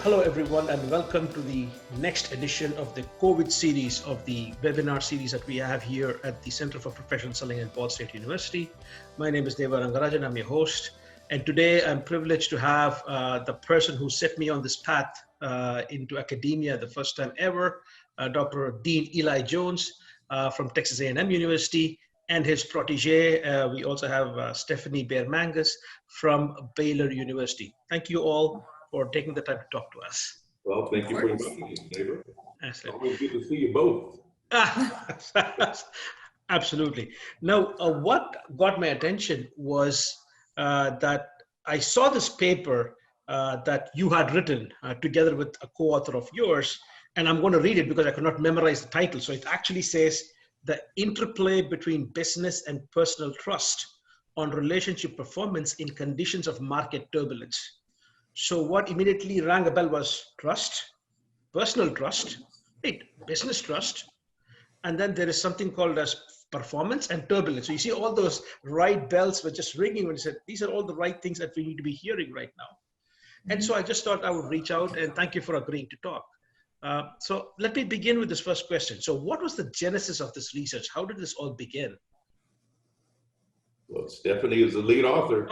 Hello, everyone, and welcome to the next edition of the COVID series of the webinar series that we have here at the Center for Professional Selling at Ball State University. My name is Deva Rangarajan. I'm your host. And today I'm privileged to have the person who set me on this path into academia the first time ever, Dr. Dean Eli Jones from Texas A&M University, and his protege. We also have Stephanie Bear-Mangus from Baylor University. Thank you all for taking the time to talk to us. Well, thank you for inviting me, neighbor. Excellent. Always good to see you both. Absolutely. Now, what got my attention was that I saw this paper that you had written together with a co-author of yours, and I'm going to read it because I could not memorize the title. So it actually says, "The interplay between business and personal trust on relationship performance in conditions of market turbulence." So what immediately rang a bell was trust, personal trust, right, business trust, and then there is something called as performance and turbulence. So you see all those right bells were just ringing when you said, these are all the right things that we need to be hearing right now. And so I just thought I would reach out, and thank you for agreeing to talk. So let me begin with this first question. So what was the genesis of this research? How did this all begin? Well, Stephanie is the lead author.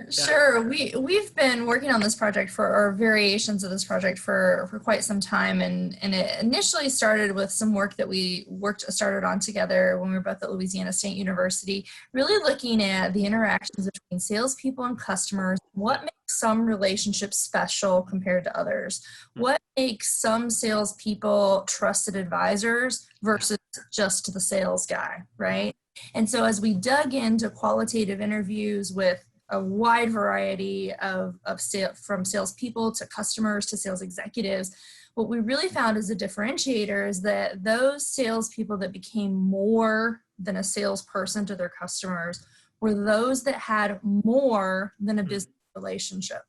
Sure. We've been working on this project or variations of this project for quite some time, and it initially started with some work that we started on together when we were both at Louisiana State University, really looking at the interactions between salespeople and customers. What makes some relationships special compared to others? What makes some salespeople trusted advisors versus just the sales guy, right? And so as we dug into qualitative interviews with a wide variety from salespeople to customers to sales executives, what we really found as a differentiator is that those salespeople that became more than a salesperson to their customers were those that had more than a business relationship.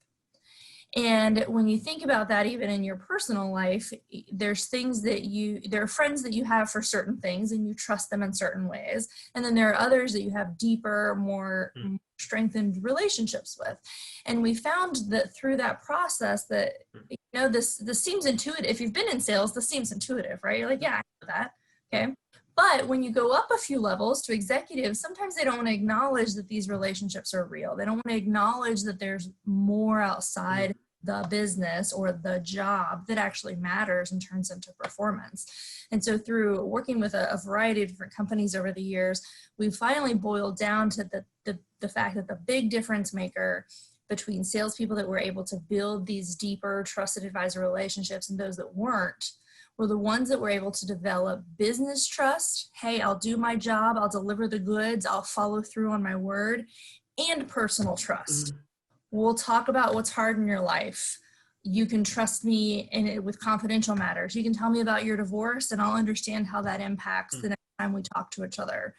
And when you think about that, even in your personal life, there's there are friends that you have for certain things and you trust them in certain ways. And then there are others that you have deeper, more strengthened relationships with. And we found that through that process that, this seems intuitive. If you've been in sales, this seems intuitive, right? You're like, yeah, I know that. Okay. But when you go up a few levels to executives, sometimes they don't want to acknowledge that these relationships are real. They don't want to acknowledge that there's more outside the business or the job that actually matters and turns into performance. And so through working with a variety of different companies over the years, we finally boiled down to the fact that the big difference maker between salespeople that were able to build these deeper trusted advisor relationships and those that weren't were the ones that were able to develop business trust. Hey, I'll do my job. I'll deliver the goods. I'll follow through on my word. And personal trust. We'll talk about what's hard in your life. You can trust me with confidential matters. You can tell me about your divorce and I'll understand how that impacts the next time we talk to each other.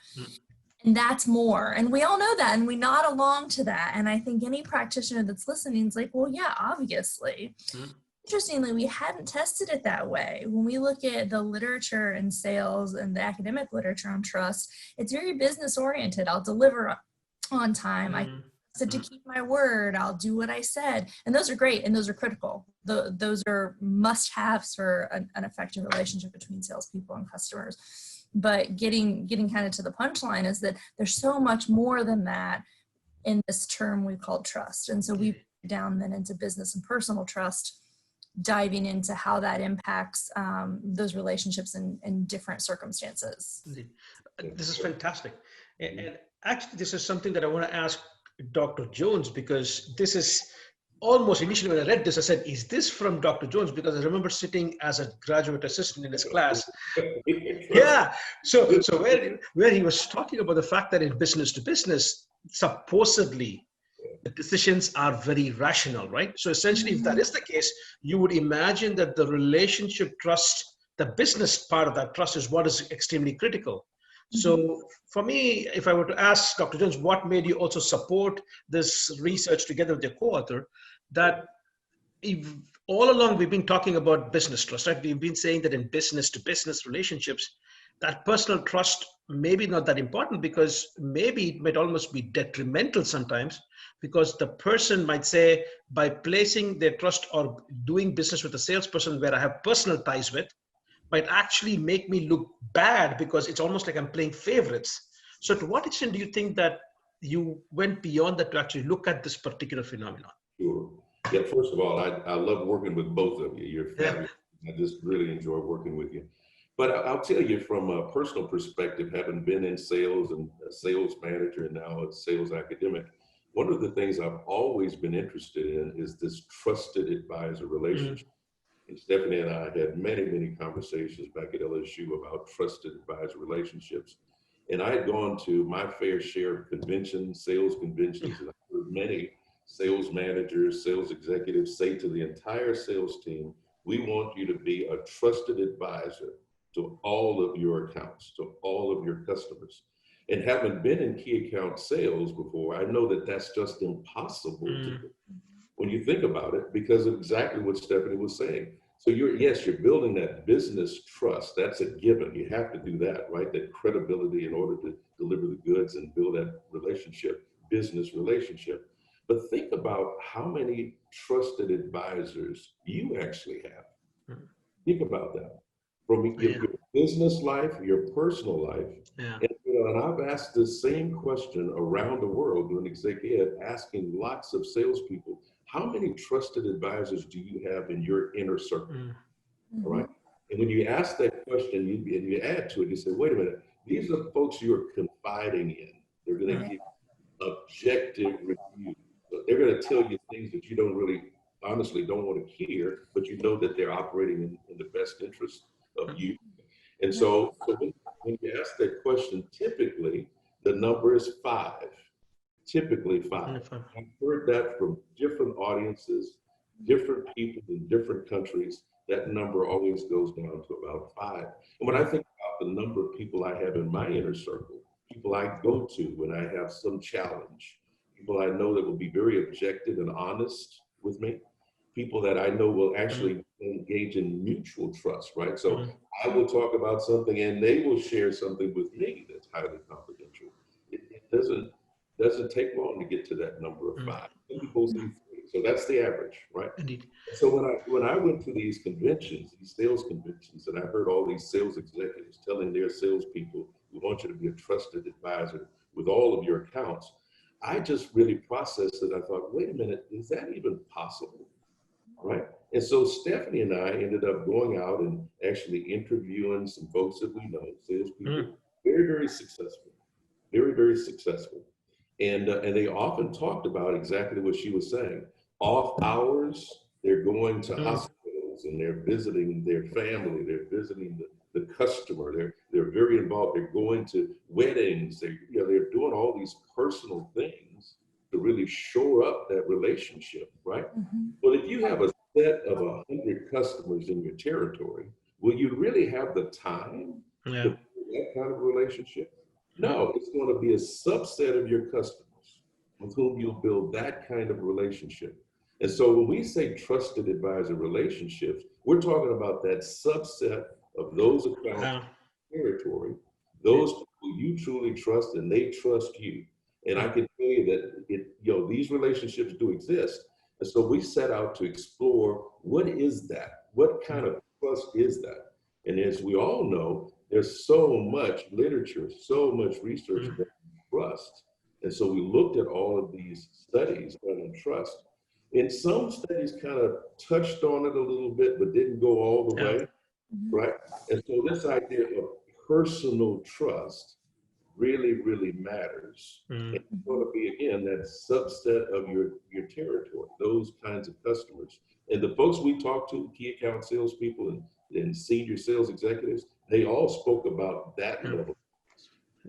And that's more. And we all know that and we nod along to that. And I think any practitioner that's listening is like, well, yeah, obviously. Interestingly, we hadn't tested it that way. When we look at the literature in sales and the academic literature on trust, it's very business oriented. I'll deliver on time. I said to keep my word. I'll do what I said. And those are great. And those are critical. Those are must-haves for an effective relationship between salespeople and customers. But getting kind of to the punchline is that there's so much more than that in this term we call trust. And so we put it down then into business and personal trust, diving into how that impacts those relationships in different circumstances. This is fantastic. And actually, this is something that I want to ask Dr. Jones, because this is almost initially when I read this, I said, is this from Dr. Jones? Because I remember sitting as a graduate assistant in his class. Yeah. So where he was talking about the fact that in business to business, supposedly, the decisions are very rational, right? So essentially, if that is the case, you would imagine that the relationship trust, the business part of that trust is what is extremely critical. So for me, if I were to ask Dr. Jones, what made you also support this research together with your co-author, that if all along we've been talking about business trust, right? We've been saying that in business to business relationships, that personal trust maybe not that important, because maybe it might almost be detrimental sometimes, because the person might say, by placing their trust or doing business with a salesperson where I have personal ties with, might actually make me look bad, because it's almost like I'm playing favorites. So to what extent do you think that you went beyond that to actually look at this particular phenomenon? Sure. Yeah, first of all, I love working with both of you. You're Yeah. fabulous. I just really enjoy working with you. But I'll tell you from a personal perspective, having been in sales and a sales manager and now a sales academic, one of the things I've always been interested in is this trusted advisor relationship. And Stephanie and I had many, many conversations back at LSU about trusted advisor relationships. And I had gone to my fair share of conventions, sales conventions, and I've heard many sales managers, sales executives say to the entire sales team, we want you to be a trusted advisor to all of your accounts, to all of your customers. And having been in key account sales before, I know that that's just impossible to do when you think about it, because of exactly what Stephanie was saying. So you're building that business trust. That's a given. You have to do that, right? That credibility in order to deliver the goods and build that relationship, business relationship. But think about how many trusted advisors you actually have. Think about that. From your business life, your personal life. Yeah. And I've asked the same question around the world doing executive, asking lots of salespeople, how many trusted advisors do you have in your inner circle? All right. And when you ask that question, you add to it, you say, wait a minute, these are folks you're confiding in. They're going to give objective review. So they're going to tell you things that you don't really, honestly, don't want to hear, but you know that they're operating in the best interest of you. And so when you ask that question, typically the number is 5. Typically 5. I've heard that from different audiences, different people in different countries. That number always goes down to about 5. And when I think about the number of people I have in my inner circle, people I go to when I have some challenge, people I know that will be very objective and honest with me, people that I know will actually engage in mutual trust, right? So I will talk about something and they will share something with me that's highly confidential. It doesn't take long to get to that number of 5. Some people say 3. So that's the average, right? Indeed. So when I went to these conventions, these sales conventions, and I heard all these sales executives telling their salespeople, we want you to be a trusted advisor with all of your accounts, I just really processed it. I thought, wait a minute, is that even possible? Right? And so Stephanie and I ended up going out and actually interviewing some folks that we know, salespeople, very, very successful, very, very successful. And they often talked about exactly what she was saying. Off hours, they're going to hospitals and they're visiting their family, they're visiting the customer, they're very involved, they're going to weddings, they're doing all these personal things to really shore up that relationship, right? Well, if you have a set of 100 customers in your territory, will you really have the time to build that kind of relationship? No, it's going to be a subset of your customers with whom you'll build that kind of relationship. And so when we say trusted advisor relationships, we're talking about that subset of those accounts territory, those people you truly trust and they trust you. And I can tell you that these relationships do exist. And so we set out to explore, what is that? What kind of trust is that? And as we all know, there's so much literature, so much research about trust. And so we looked at all of these studies on trust. And some studies kind of touched on it a little bit, but didn't go all the way, right? And so this idea of personal trust really, really matters. And it's going to be, again, that subset of your territory, those kinds of customers. And the folks we talked to, key account salespeople and senior sales executives, they all spoke about that level.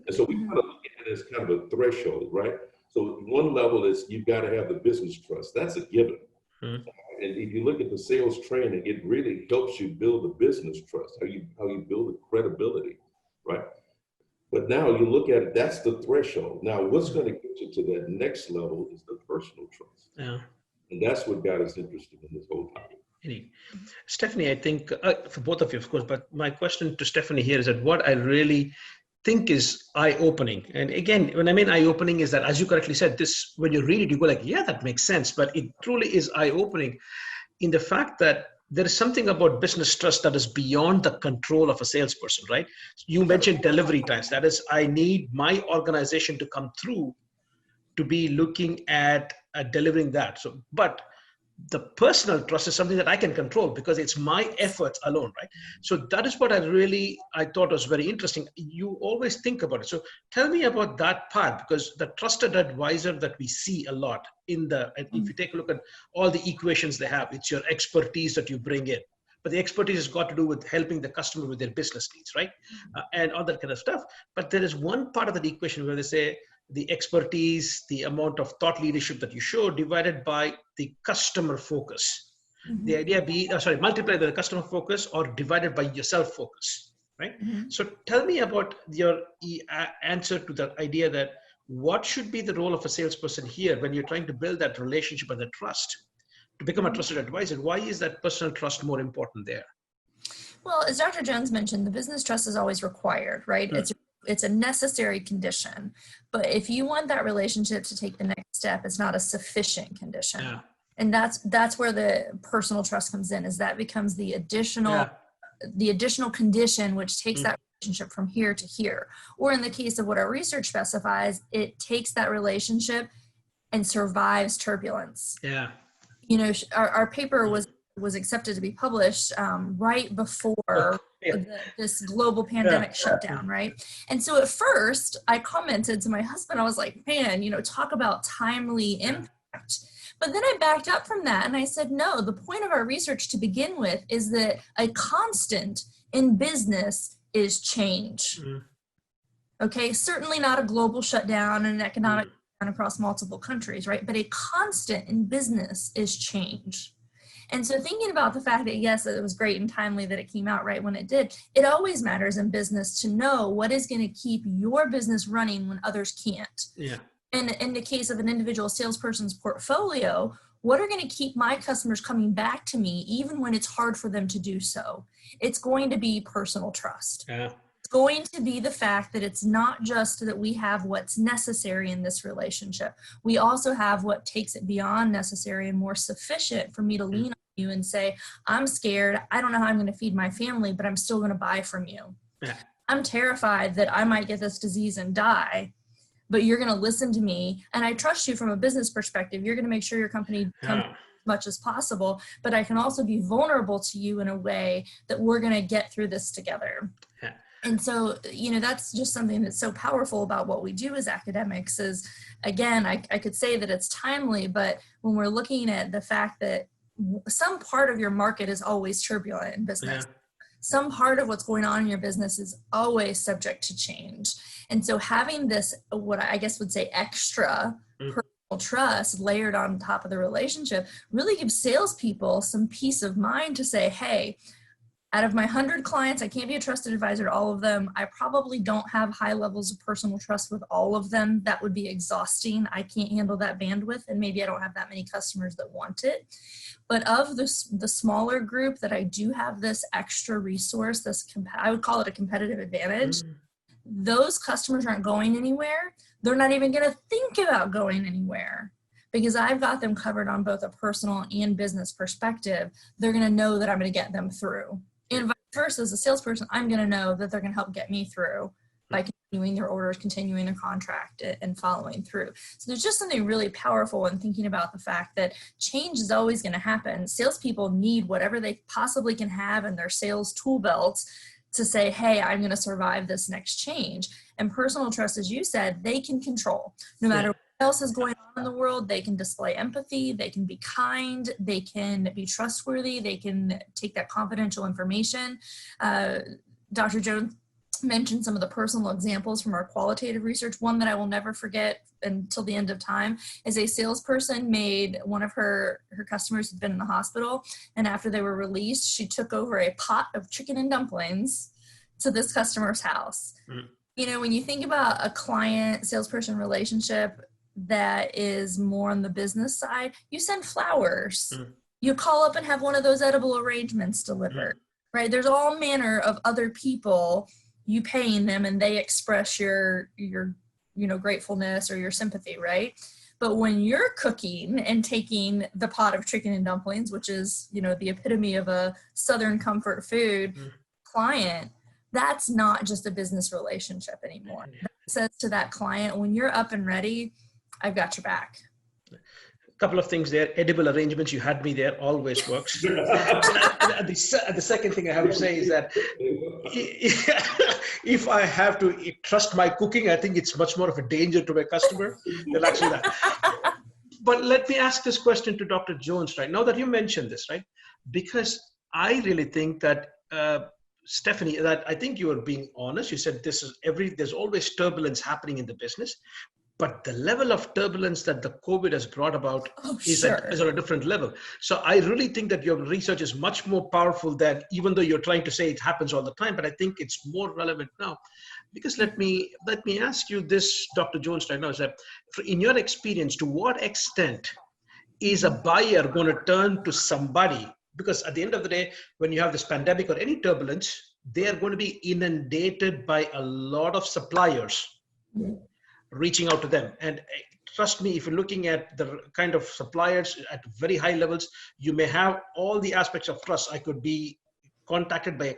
And so we kind of look at it as kind of a threshold, right? So one level is you've got to have the business trust. That's a given. And if you look at the sales training, it really helps you build the business trust, how you build the credibility, right? But now you look at it, that's the threshold. Now, what's going to get you to that next level is the personal trust. And that's what got us interested in this whole topic. Indeed. Stephanie, I think for both of you, of course, but my question to Stephanie here is that what I really think is eye-opening. And again, when I mean eye-opening is that, as you correctly said, this, when you read it, you go like, yeah, that makes sense. But it truly is eye-opening in the fact that there is something about business trust that is beyond the control of a salesperson, right? You mentioned delivery times. That is, I need my organization to come through to be looking at delivering that. So, but the personal trust is something that I can control because it's my efforts alone, right? So that is what I thought was very interesting. You always think about it. So tell me about that part, because the trusted advisor that we see a lot if you take a look at all the equations they have, it's your expertise that you bring in. But the expertise has got to do with helping the customer with their business needs, right? And all that kind of stuff. But there is one part of that equation where they say, the expertise, the amount of thought leadership that you show divided by the customer focus. Mm-hmm. The idea multiply the customer focus or divided by yourself focus, right? Mm-hmm. So tell me about your answer to that idea that what should be the role of a salesperson here when you're trying to build that relationship and the trust to become a trusted advisor? Why is that personal trust more important there? Well, as Dr. Jones mentioned, the business trust is always required, right? Mm-hmm. It's a necessary condition, but if you want that relationship to take the next step, it's not a sufficient condition. Yeah. And that's where the personal trust comes in, is that becomes the additional condition, which takes that relationship from here to here. Or in the case of what our research specifies, it takes that relationship and survives turbulence. Yeah. You know, our paper was accepted to be published right before this global pandemic shutdown, right? And so at first I commented to my husband, I was like, man, talk about timely impact. But then I backed up from that and I said, no, the point of our research to begin with is that a constant in business is change. Okay, certainly not a global shutdown and an economic shutdown across multiple countries, right? But a constant in business is change. And so thinking about the fact that, yes, it was great and timely that it came out right when it did, it always matters in business to know what is going to keep your business running when others can't. Yeah. And in the case of an individual salesperson's portfolio, what are going to keep my customers coming back to me even when it's hard for them to do so? It's going to be personal trust. Yeah. It's going to be the fact that it's not just that we have what's necessary in this relationship. We also have what takes it beyond necessary and more sufficient for me to lean on you and say, I'm scared. I don't know how I'm going to feed my family, but I'm still going to buy from you. Yeah. I'm terrified that I might get this disease and die, but you're going to listen to me. And I trust you from a business perspective. You're going to make sure your company comes as much as possible, but I can also be vulnerable to you in a way that we're going to get through this together. Yeah. And so, that's just something that's so powerful about what we do as academics is, again, I could say that it's timely, but when we're looking at the fact that some part of your market is always turbulent in business, some part of what's going on in your business is always subject to change. And so having this, what I guess would say extra personal trust layered on top of the relationship really gives salespeople some peace of mind to say, hey, out of my 100 clients, I can't be a trusted advisor to all of them. I probably don't have high levels of personal trust with all of them. That would be exhausting. I can't handle that bandwidth, and maybe I don't have that many customers that want it. But of the smaller group that I do have this extra resource, I would call it a competitive advantage, those customers aren't going anywhere. They're not even going to think about going anywhere because I've got them covered on both a personal and business perspective. They're going to know that I'm going to get them through. And vice versa, as a salesperson, I'm going to know that they're going to help get me through by continuing their orders, continuing their contract, and following through. So there's just something really powerful in thinking about the fact that change is always going to happen. Salespeople need whatever they possibly can have in their sales tool belts to say, hey, I'm going to survive this next change. And personal trust, as you said, they can control. No matter what else is going on in the world, they can display empathy, they can be kind, they can be trustworthy, they can take that confidential information. Dr. Jones mentioned some of the personal examples from our qualitative research. One that I will never forget until the end of time is a salesperson made one of her customers had been in the hospital, and after they were released, she took over a pot of chicken and dumplings to this customer's house. When you think about a client salesperson relationship that is more on the business side, you send flowers. You call up and have one of those edible arrangements delivered, right? There's all manner of other people you paying them and they express your gratefulness or your sympathy, right? But when you're cooking and taking the pot of chicken and dumplings, which is, the epitome of a Southern comfort food client, that's not just a business relationship anymore. That says to that client, when you're up and ready, I've got your back. Couple of things there. Edible arrangements, you had me there, always works. The second thing I have to say is that if I have to trust my cooking, I think it's much more of a danger to my customer than actually that. But let me ask this question to Dr. Jones, right? Now that you mentioned this, right? Because I really think that, Stephanie, that I think you were being honest. You said there's always turbulence happening in the business. But the level of turbulence that the COVID has brought about is on a different level. So I really think that your research is much more powerful than, even though you're trying to say it happens all the time, but I think it's more relevant now. Because let me ask you this, Dr. Jones, right now, is that in your experience, to what extent is a buyer going to turn to somebody? Because at the end of the day, when you have this pandemic or any turbulence, they are going to be inundated by a lot of suppliers reaching out to them. And trust me, if you're looking at the kind of suppliers at very high levels, you may have all the aspects of trust. I could be contacted by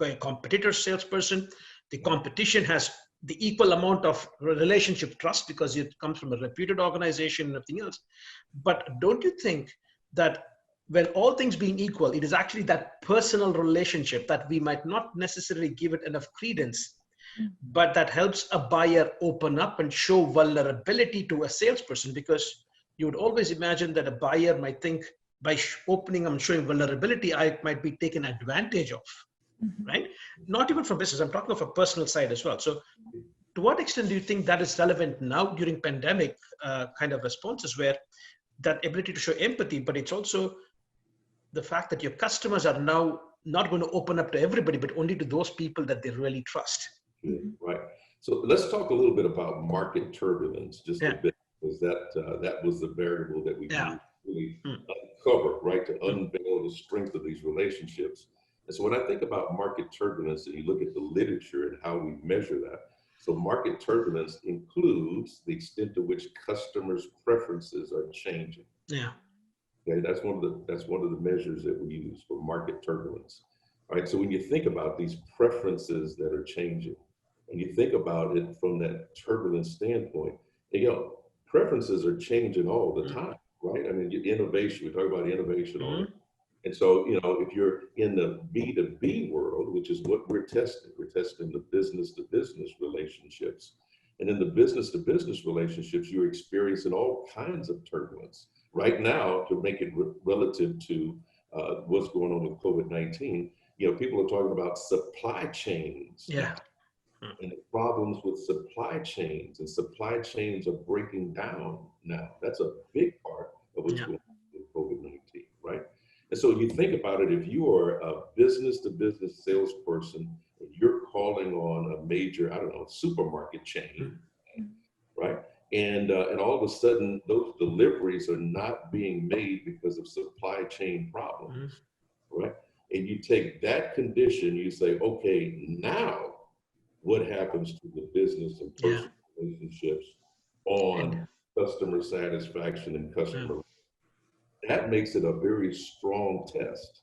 a competitor salesperson. The competition has the equal amount of relationship trust because it comes from a reputed organization and everything else. But don't you think that when all things being equal, it is actually that personal relationship that we might not necessarily give it enough credence, but that helps a buyer open up and show vulnerability to a salesperson? Because you would always imagine that a buyer might think by opening and showing vulnerability, I might be taken advantage of, right? Not even from business, I'm talking of a personal side as well. So to what extent do you think that is relevant now during pandemic kind of responses, where that ability to show empathy, but it's also the fact that your customers are now not going to open up to everybody, but only to those people that they really trust? Right. So let's talk a little bit about market turbulence, just a bit, because that was the variable that we really uncover, right, to unveil the strength of these relationships. And so when I think about market turbulence, and you look at the literature and how we measure that, so market turbulence includes the extent to which customers' preferences are changing. Yeah. Okay, that's one of the measures that we use for market turbulence. All right. So when you think about these preferences that are changing, and you think about it from that turbulent standpoint, and, preferences are changing all the time, right? I mean, innovation, we talk about innovation all the time. And so, if you're in the B2B world, which is what we're testing the business-to-business relationships. And in the business-to-business relationships, you're experiencing all kinds of turbulence. Right now, to make it relative to what's going on with COVID-19, people are talking about supply chains. Yeah. And the problems with supply chains, and supply chains are breaking down now. That's a big part of what's going on with COVID-19, right? And so you think about it, if you are a business-to-business salesperson, and you're calling on a major, supermarket chain, right? And all of a sudden, those deliveries are not being made because of supply chain problems, right? And you take that condition, you say, okay, now what happens to the business and personal relationships on customer satisfaction and customer? That makes it a very strong test.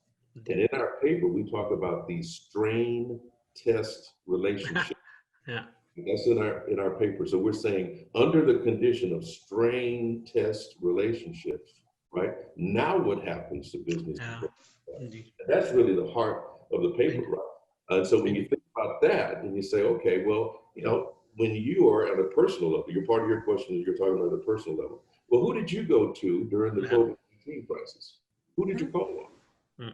And in our paper, we talk about the strain test relationship. That's in our paper. So we're saying under the condition of strain test relationships, right? Now what happens to business? That's really the heart of the paper, right? And so when you think about that, and you say, okay, well, when you are at a personal level, part of your question is you're talking about the personal level. Well, who did you go to during the COVID-19 crisis? Who did you call on?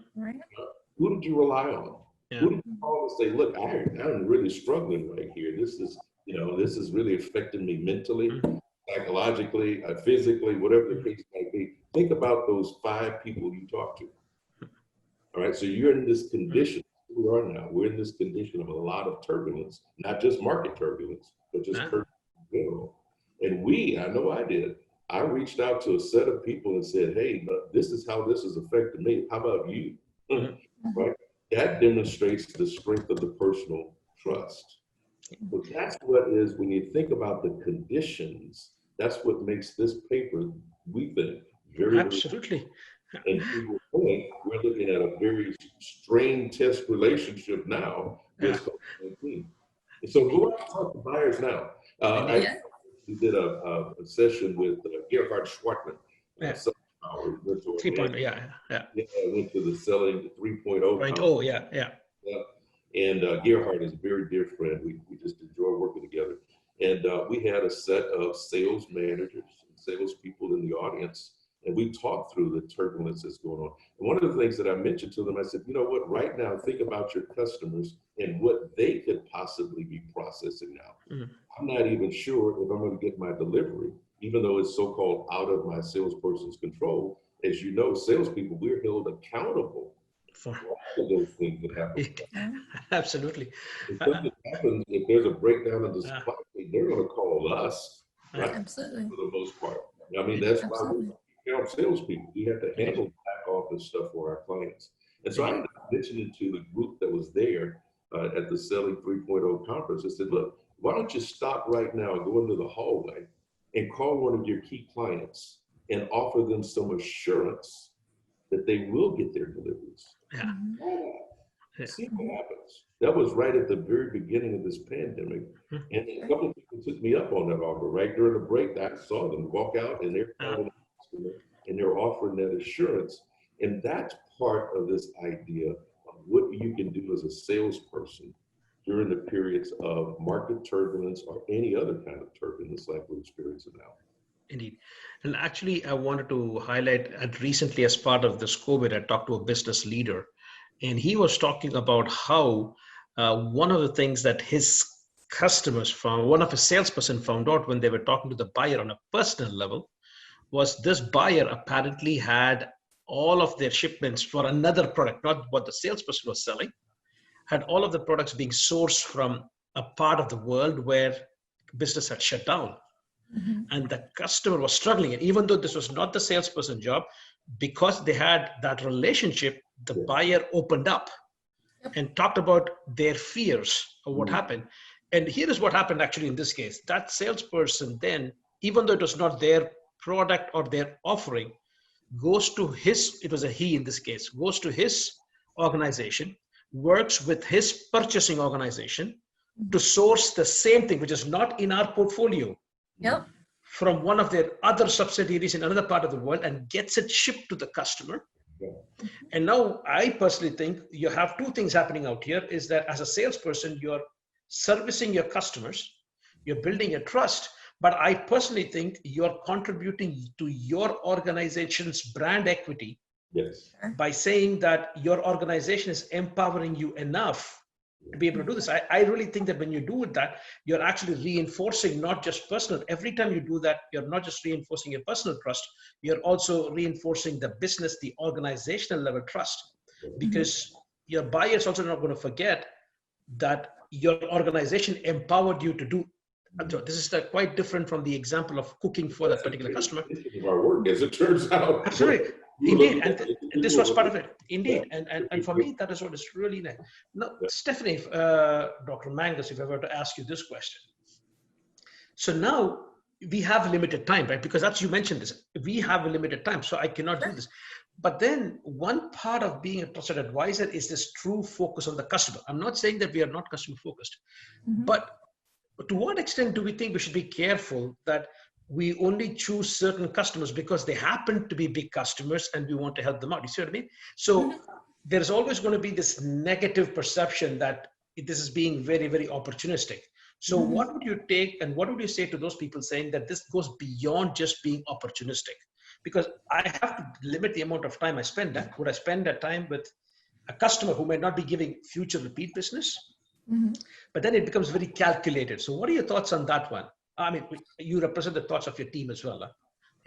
Who did you rely on? Who did you call and say, look, I'm really struggling right here. This is really affecting me mentally, psychologically, physically, whatever the case might be. Think about those 5 people you talk to. All right, so you're in this condition. We are now. We're in this condition of a lot of turbulence, not just market turbulence, but just turbulence in general. And I know I did, I reached out to a set of people and said, hey, but this is how this has affected me. How about you? Right? That demonstrates the strength of the personal trust. But that's what is, when you think about the conditions, that's what makes this paper, we think, very, Absolutely. and to your point, we're looking at a very strained test relationship now with COVID-19. So go out and talk to buyers now. We did a session with Gerhard Schwartman. Went to 3.0, went to the selling 3.0. Oh, yeah. And Gerhard is a very dear friend. We just enjoy working together. And we had a set of sales managers and salespeople in the audience, and we talked through the turbulence that's going on. And one of the things that I mentioned to them, I said, you know what, right now, think about your customers and what they could possibly be processing now. I'm not even sure if I'm going to get my delivery, even though it's so-called out of my salesperson's control. As you know, salespeople, we're held accountable for all of those things that happen. Absolutely. If something happens, if there's a breakdown in the supply chain, they're going to call us, right? Absolutely. For the most part. I mean, that's why we count salespeople. We have to handle back office stuff for our clients. And so I mentioned it to the group that was there at the Selling 3.0 conference. I said, look, why don't you stop right now, go into the hallway and call one of your key clients and offer them some assurance that they will get their deliveries. See what happens. That was right at the very beginning of this pandemic. And a couple of people took me up on that offer. Right during the break, I saw them walk out and they're offering that assurance. And that's part of this idea of what you can do as a salesperson during the periods of market turbulence or any other kind of turbulence like we're experiencing now. Indeed. And actually, I wanted to highlight, and recently as part of this COVID, I talked to a business leader, and he was talking about how one of the things that his customers found, one of his salesperson found out when they were talking to the buyer on a personal level, was this buyer apparently had all of their shipments for another product, not what the salesperson was selling, had all of the products being sourced from a part of the world where business had shut down. And the customer was struggling. And even though this was not the salesperson job, because they had that relationship, the buyer opened up and talked about their fears of what happened. And here is what happened actually in this case. That salesperson then, even though it was not their product or their offering, goes to his, it was a he in this case, goes to his organization, works with his purchasing organization to source the same thing, which is not in our portfolio, from one of their other subsidiaries in another part of the world, and gets it shipped to the customer. And now I personally think you have two things happening out here, is that as a salesperson, you're servicing your customers, you're building a trust, but I personally think you're contributing to your organization's brand equity by saying that your organization is empowering you enough to be able to do this. I really think that when you do that, you're actually reinforcing not just personal. Every time you do that, you're not just reinforcing your personal trust, you're also reinforcing the business, the organizational level trust, because your buyers also not going to forget that your organization empowered you to do. This is quite different from the example of cooking for that particular customer. Our work, as it turns out. Absolutely. Indeed, and this was part of it. Indeed, and for me, that is what is really nice. Now, Stephanie, Dr. Mangus, if I were to ask you this question. So now we have limited time, right? Because as you mentioned this, we have a limited time, so I cannot do this. But then one part of being a trusted advisor is this true focus on the customer. I'm not saying that we are not customer focused, but to what extent do we think we should be careful that we only choose certain customers because they happen to be big customers and we want to help them out? You see what I mean? So there's always going to be this negative perception that this is being very, very opportunistic. So what would you take and what would you say to those people saying that this goes beyond just being opportunistic? Because I have to limit the amount of time I spend. Would I spend that time with a customer who may not be giving future repeat business? But then it becomes very calculated. So what are your thoughts on that one? I mean, you represent the thoughts of your team as well.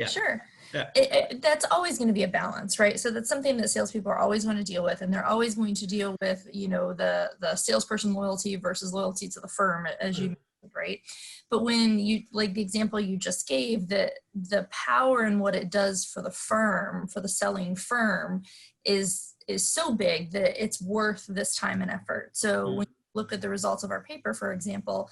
Sure. That's always going to be a balance, right? So that's something that salespeople are always going to deal with, and they're always going to deal with, you know, the salesperson loyalty versus loyalty to the firm, as you right? But when you, like the example you just gave, that the power in what it does for the firm, for the selling firm, is so big that it's worth this time and effort. So when you look at the results of our paper, for example,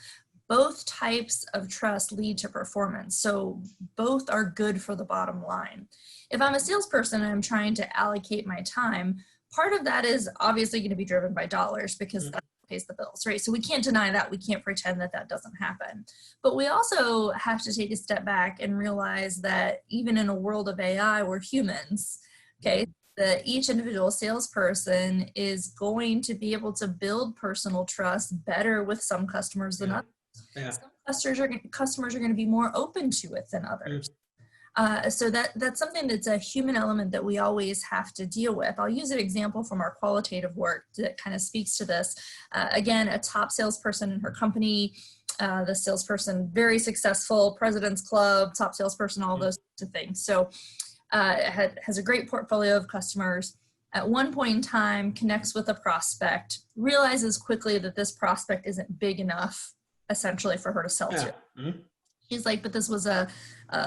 both types of trust lead to performance. So both are good for the bottom line. If I'm a salesperson and I'm trying to allocate my time, part of that is obviously going to be driven by dollars, because that pays the bills, right? So we can't deny that. We can't pretend that that doesn't happen. But we also have to take a step back and realize that even in a world of AI, we're humans, okay? That each individual salesperson is going to be able to build personal trust better with some customers than others. Some customers are going to be more open to it than others. So that's something that's a human element that we always have to deal with. I'll use an example from our qualitative work that kind of speaks to this. Again, a top salesperson in her company, the salesperson, very successful, President's Club, top salesperson, all those sorts of things. So has a great portfolio of customers. At one point in time, connects with a prospect, realizes quickly that this prospect isn't big enough, essentially, for her to sell to. She's like, but this was a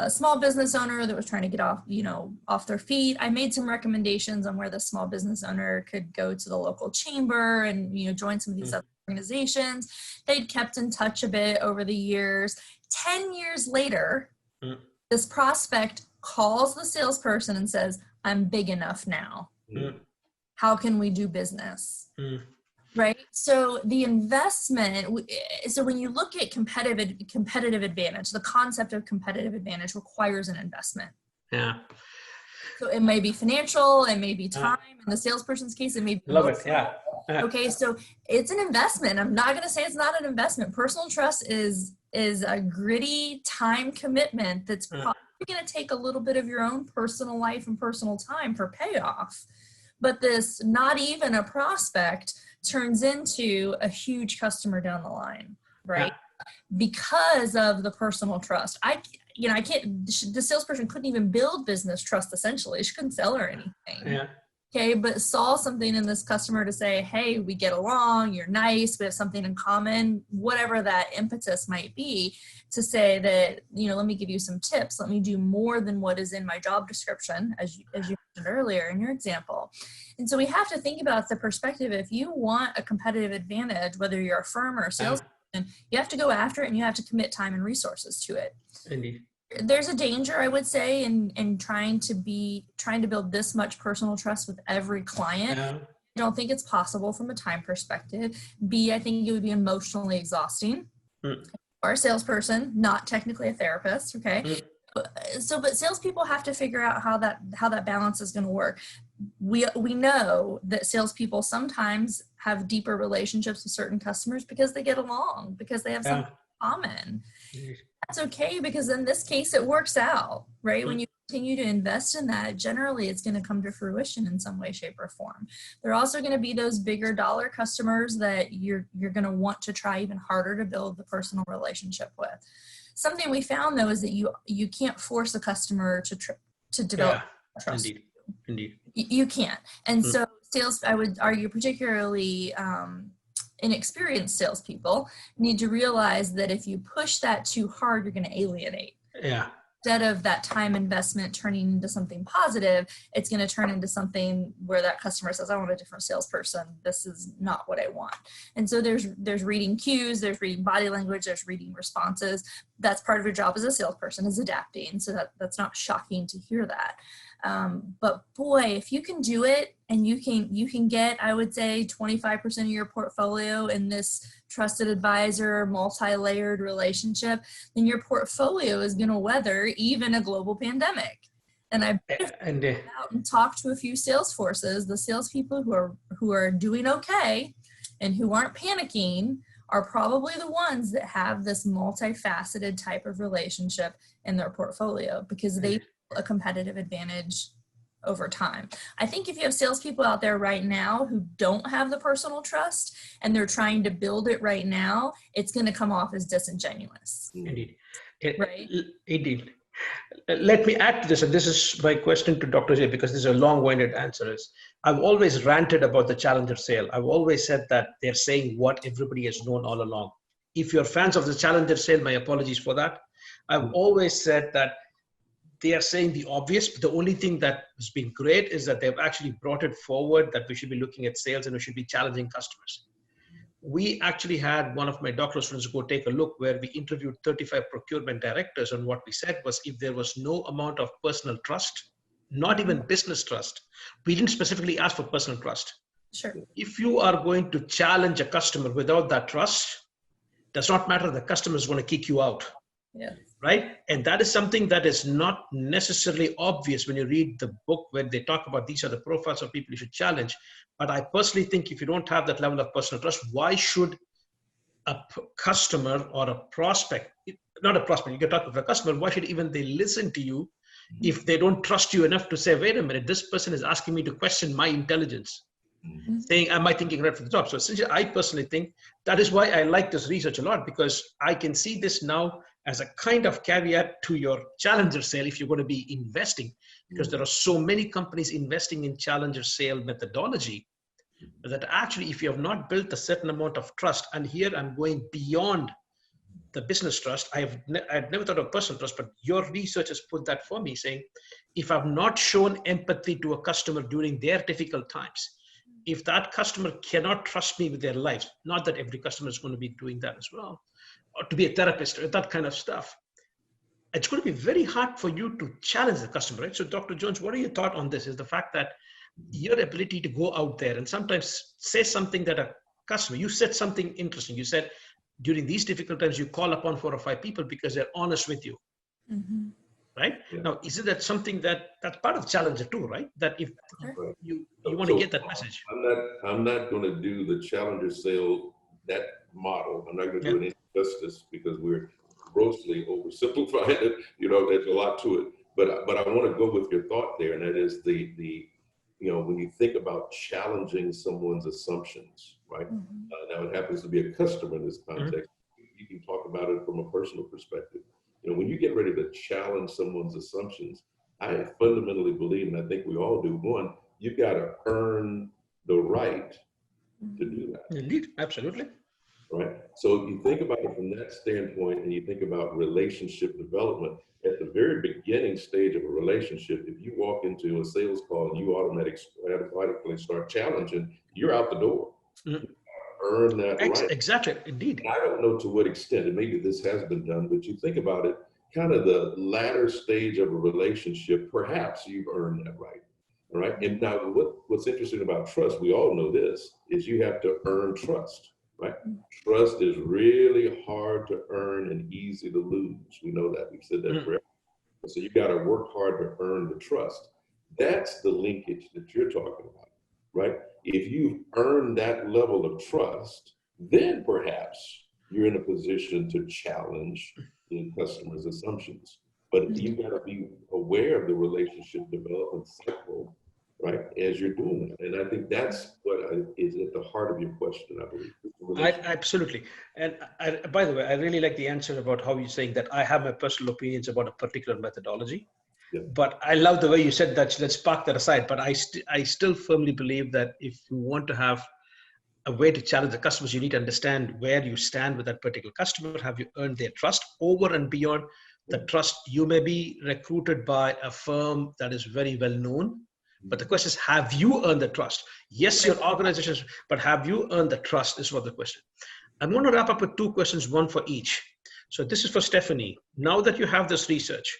small business owner that was trying to get off their feet. I made some recommendations on where the small business owner could go to the local chamber and, join some of these other organizations. They'd kept in touch a bit over the years. 10 years later, this prospect calls the salesperson and says, I'm big enough now. How can we do business? Right? So the investment, so when you look at competitive advantage, the concept of competitive advantage requires an investment. Yeah. So it may be financial, it may be time. In the salesperson's case, it may be love it. Yeah. Okay, so it's an investment. I'm not going to say it's not an investment. Personal trust is a gritty time commitment that's probably going to take a little bit of your own personal life and personal time for payoff. But this, not even a prospect, turns into a huge customer down the line, right? Because of the personal trust. I can't, the salesperson couldn't even build business trust, essentially. She couldn't sell her anything. Okay, but saw something in this customer to say, hey, we get along, you're nice, we have something in common, whatever that impetus might be, to say that, let me give you some tips, let me do more than what is in my job description, as you mentioned earlier in your example. And so we have to think about the perspective. If you want a competitive advantage, whether you're a firm or a salesperson, you have to go after it and you have to commit time and resources to it. Indeed. There's a danger, I would say, in trying to build this much personal trust with every client. I don't think it's possible from a time perspective. B, I think it would be emotionally exhausting. Or a salesperson, not technically a therapist. Okay. But salespeople have to figure out how that balance is going to work. We know that salespeople sometimes have deeper relationships with certain customers because they get along, because they have something in common. That's okay, because in this case, it works out, right? When you continue to invest in that, generally it's going to come to fruition in some way, shape, or form. There are also going to be those bigger dollar customers that you're going to want to try even harder to build the personal relationship with. Something we found, though, is that you can't force a customer to develop trust. Indeed. You can't. And so sales, I would argue, particularly inexperienced salespeople, need to realize that if you push that too hard, you're going to alienate. Instead of that time investment turning into something positive, it's going to turn into something where that customer says, I want a different salesperson. This is not what I want. And so there's reading cues, there's reading body language, there's reading responses. That's part of your job as a salesperson, is adapting. So that's not shocking to hear that. But boy, if you can do it and you can get, I would say, 25% of your portfolio in this trusted advisor, multi-layered relationship, then your portfolio is going to weather even a global pandemic. And I've been out and talked to a few sales forces. The salespeople who are doing okay and who aren't panicking are probably the ones that have this multifaceted type of relationship in their portfolio, because they a competitive advantage over time. I think if you have salespeople out there right now who don't have the personal trust and they're trying to build it right now, it's going to come off as disingenuous. Indeed. Right? Indeed. Let me add to this, and this is my question to Dr. J, because this is a long-winded answer. I've always ranted about the challenger sale. I've always said that they're saying what everybody has known all along. If you're fans of the challenger sale, my apologies for that. I've always said that they are saying the obvious, but the only thing that has been great is that they've actually brought it forward that we should be looking at sales and we should be challenging customers. We actually had one of my doctoral students go take a look where we interviewed 35 procurement directors, and what we said was if there was no amount of personal trust, not even business trust, we didn't specifically ask for personal trust. Sure. If you are going to challenge a customer without that trust, does not matter, the customer is going to kick you out. Yeah. Right? And that is something that is not necessarily obvious when you read the book where they talk about these are the profiles of people you should challenge. But I personally think if you don't have that level of personal trust, why should a customer or a prospect, not a prospect, you can talk to a customer, why should even they listen to you if they don't trust you enough to say, wait a minute, this person is asking me to question my intelligence, saying, am I thinking right for the job? So essentially, I personally think that is why I like this research a lot, because I can see this now as a kind of caveat to your challenger sale if you're going to be investing, because there are so many companies investing in challenger sale methodology that actually, if you have not built a certain amount of trust, and here I'm going beyond the business trust, I've never thought of personal trust, but your research has put that for me, saying, if I've not shown empathy to a customer during their difficult times, if that customer cannot trust me with their lives, not that every customer is going to be doing that as well, or to be a therapist or that kind of stuff, it's going to be very hard for you to challenge the customer, right? So Dr. Jones, what are your thoughts on this? Is the fact that your ability to go out there and sometimes say something that a customer, you said something interesting. You said during these difficult times, you call upon 4 or 5 people because they're honest with you. Right? Yeah. Now, isn't that something that's part of Challenger too, right? That if you want to get that message. I'm not going to do the Challenger sale, that model. I'm not going to do it any justice because we're grossly oversimplifying it. You know, there's a lot to it. But I want to go with your thought there, and that is the when you think about challenging someone's assumptions, right? Now it happens to be a customer in this context. You can talk about it from a personal perspective. When you get ready to challenge someone's assumptions, I fundamentally believe, and I think we all do, one, you've got to earn the right to do that. Indeed, absolutely. Right. So if you think about it from that standpoint, and you think about relationship development, at the very beginning stage of a relationship, if you walk into a sales call and you automatically start challenging, you're out the door. Earn that right. Exactly, indeed. I don't know to what extent, and maybe this has been done, but you think about it, kind of the latter stage of a relationship, perhaps you've earned that right. All right. And now what's interesting about trust, we all know this, is you have to earn trust, right? Trust is really hard to earn and easy to lose. We know that. We've said that forever. So you got to work hard to earn the trust. That's the linkage that you're talking about, right? If you've earned that level of trust, then perhaps you're in a position to challenge the customer's assumptions. But you've got to be aware of the relationship development cycle, right, as you're doing it. And I think that's what is at the heart of your question, I believe. Absolutely. And by the way, I really like the answer about how you're saying that I have my personal opinions about a particular methodology. Yeah. But I love the way you said that. Let's park that aside. But I still firmly believe that if you want to have a way to challenge the customers, you need to understand where you stand with that particular customer. Have you earned their trust over and beyond the trust? You may be recruited by a firm that is very well known, but the question is, have you earned the trust? Yes, your organization, but have you earned the trust is what the question. I'm going to wrap up with 2 questions, one for each. So this is for Stephanie. Now that you have this research,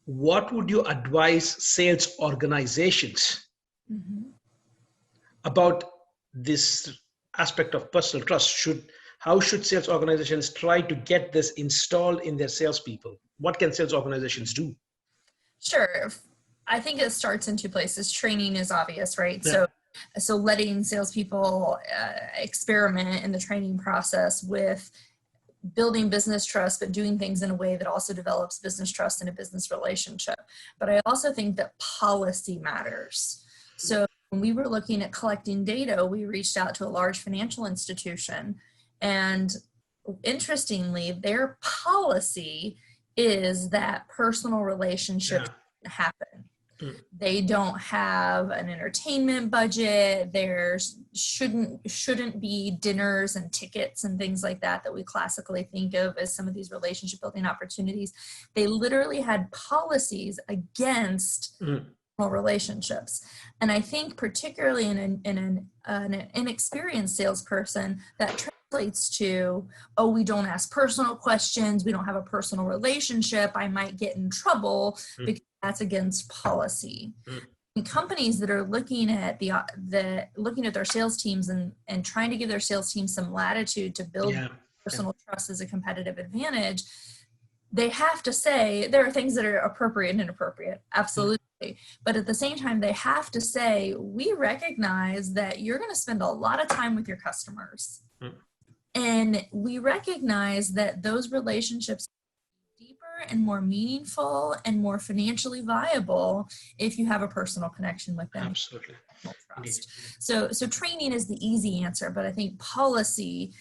what would you advise sales organizations about this aspect of personal trust? How should sales organizations try to get this installed in their salespeople? What can sales organizations do? Sure. I think it starts in 2 places. Training is obvious, right? Yeah. So letting salespeople experiment in the training process with building business trust, but doing things in a way that also develops business trust in a business relationship. But I also think that policy matters. So when we were looking at collecting data, we reached out to a large financial institution, and interestingly, their policy is that personal relationships happen. They don't have an entertainment budget. There shouldn't be dinners and tickets and things like that we classically think of as some of these relationship building opportunities. They literally had policies against relationships. And I think particularly in an inexperienced salesperson, that translates to, oh, we don't ask personal questions. We don't have a personal relationship. I might get in trouble because that's against policy. And companies that are looking at looking at their sales teams and trying to give their sales team some latitude to build personal trust as a competitive advantage, they have to say there are things that are appropriate and inappropriate. Absolutely. But at the same time, they have to say, we recognize that you're going to spend a lot of time with your customers. And we recognize that those relationships are deeper and more meaningful and more financially viable if you have a personal connection with them. Absolutely. Trust. So training is the easy answer, but I think policy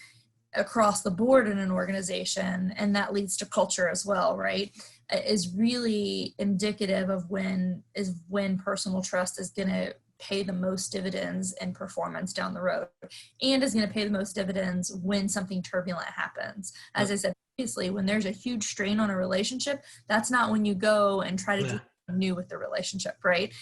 across the board in an organization, and that leads to culture as well, right, is really indicative of when personal trust is going to pay the most dividends in performance down the road, and is going to pay the most dividends when something turbulent happens. As I said previously, when there's a huge strain on a relationship, that's not when you go and try to do something new with the relationship, right?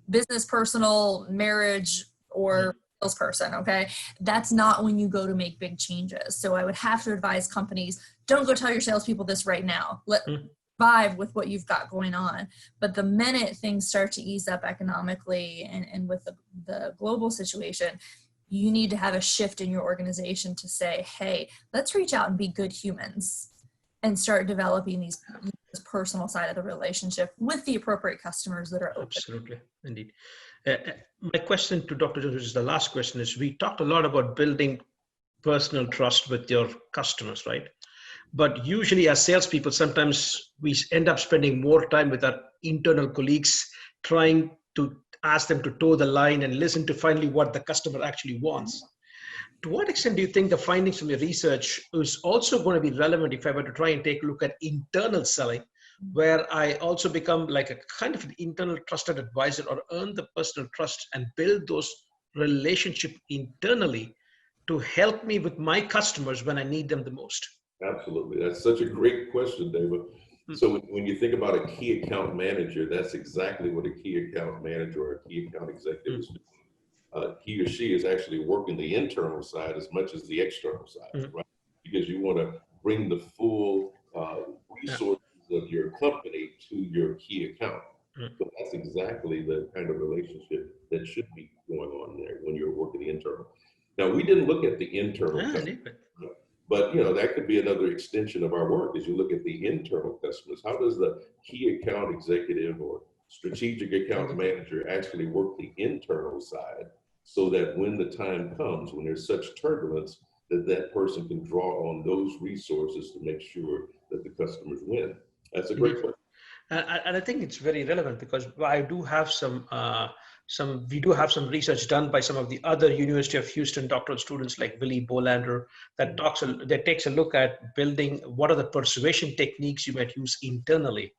Business, personal, marriage, or salesperson, okay? That's not when you go to make big changes. So I would have to advise companies, don't go tell your salespeople this right now. Let survive with what you've got going on. But the minute things start to ease up economically and with the global situation, you need to have a shift in your organization to say, hey, let's reach out and be good humans and start developing this personal side of the relationship with the appropriate customers that are open. Absolutely, indeed. My question to Dr. Jones, which is the last question, is we talked a lot about building personal trust with your customers, right? But usually as salespeople, sometimes we end up spending more time with our internal colleagues, trying to ask them to toe the line and listen to finally what the customer actually wants. To what extent do you think the findings from your research is also going to be relevant if I were to try and take a look at internal selling, where I also become like a kind of an internal trusted advisor, or earn the personal trust and build those relationships internally to help me with my customers when I need them the most? Absolutely. That's such a great question, David. So when you think about a key account manager, that's exactly what a key account manager or a key account executive is doing. He or she is actually working the internal side as much as the external side, right? Because you want to bring the full resources of your company to your key account. So that's exactly the kind of relationship that should be going on there when you're working the internal. Now, we didn't look at the internal customer, but that could be another extension of our work. As you look at the internal customers, how does the key account executive or strategic account manager actually work the internal side, so that when the time comes, when there's such turbulence, that person can draw on those resources to make sure that the customers win? That's a great question. And I think it's very relevant, because I do have we do have some research done by some of the other University of Houston doctoral students like Willie Bolander that takes a look at building what are the persuasion techniques you might use internally.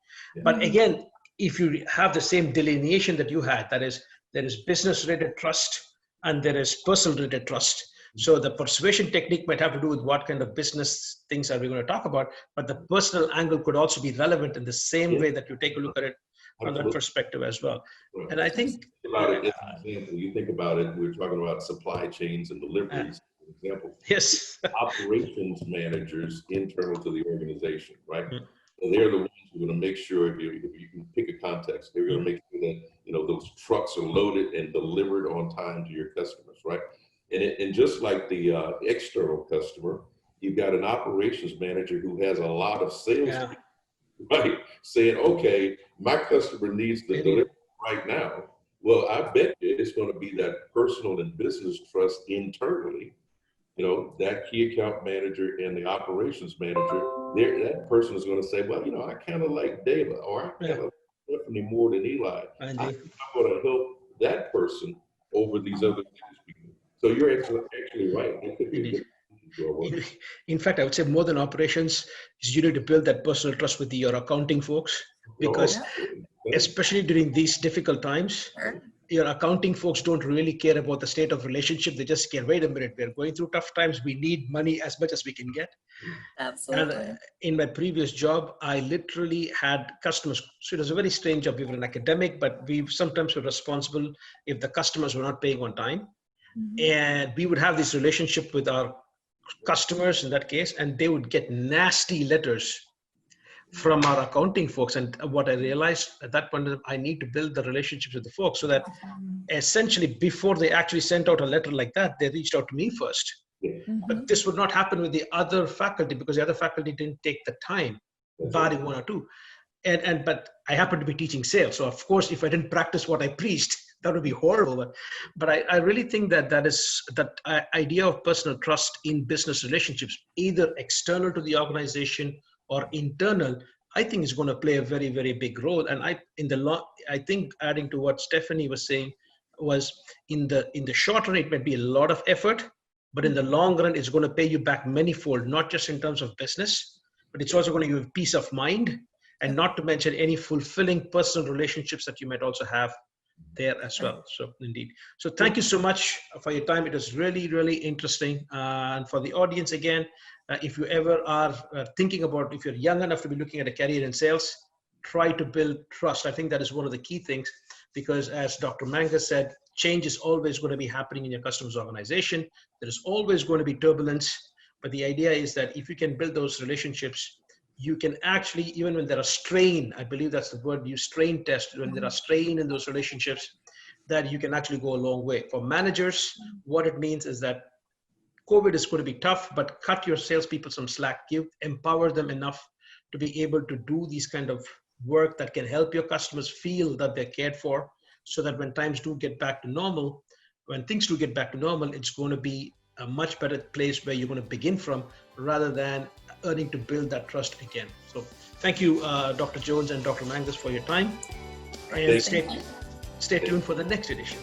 But again, if you have the same delineation that you had, that is, there is business related trust and there is personal related trust. So the persuasion technique might have to do with what kind of business things are we going to talk about, but the personal angle could also be relevant in the same way that you take a look at it from that perspective as well. Right. And I think about it, as an example, you think about it, we're talking about supply chains and deliveries, for example. Yes. Operations managers internal to the organization, right? So they're the ones who are going to make sure, if you can pick a context, they're going to make sure that those trucks are loaded and delivered on time to your customers, right? And just like the external customer, you've got an operations manager who has a lot of sales people, right? Saying, okay, my customer needs the delivery right now. Well, I bet you it's going to be that personal and business trust internally. That key account manager and the operations manager, that person is going to say, well, I kind of like David, or I kind of like Stephanie more than Eli. I'm going to help that person over these other people. So you're actually right. It could be in fact, I would say more than operations, is you need to build that personal trust with your accounting folks, because especially during these difficult times. Sure. Your accounting folks don't really care about the state of relationship. They just care, wait a minute, we're going through tough times. We need money as much as we can get. Absolutely. And in my previous job, I literally had customers. So it was a very strange job. We were an academic, but we sometimes were responsible if the customers were not paying on time. And we would have this relationship with our customers in that case, and they would get nasty letters from our accounting folks. And what I realized at that point, I need to build the relationships with the folks so that essentially before they actually sent out a letter like that, they reached out to me first. But this would not happen with the other faculty because the other faculty didn't take the time, barring one or two. But I happen to be teaching sales. So of course, if I didn't practice what I preached, that would be horrible. But I really think that that idea of personal trust in business relationships, either external to the organization or internal, I think is going to play a very, very big role. And I think adding to what Stephanie was saying was in the short run, it might be a lot of effort, but in the long run, it's going to pay you back manifold, not just in terms of business, but it's also going to give you peace of mind, and not to mention any fulfilling personal relationships that you might also have there as well. So indeed. So thank you so much for your time. It was really, really interesting. And for the audience, again, if you ever are thinking about, if you're young enough to be looking at a career in sales, try to build trust. I think that is one of the key things, because as Dr. Manga said, change is always going to be happening in your customer's organization. There is always going to be turbulence. But the idea is that if you can build those relationships, you can actually, even when there are strain, I believe that's the word you strain test, when there are strain in those relationships, that you can actually go a long way. For managers, what it means is that COVID is going to be tough, but cut your salespeople some slack, empower them enough to be able to do these kind of work that can help your customers feel that they're cared for, so that when times do get back to normal, when things do get back to normal, it's going to be a much better place where you're going to begin from, rather than earning to build that trust again. So thank you, Dr. Jones and Dr. Mangus, for your time. And stay tuned for the next edition.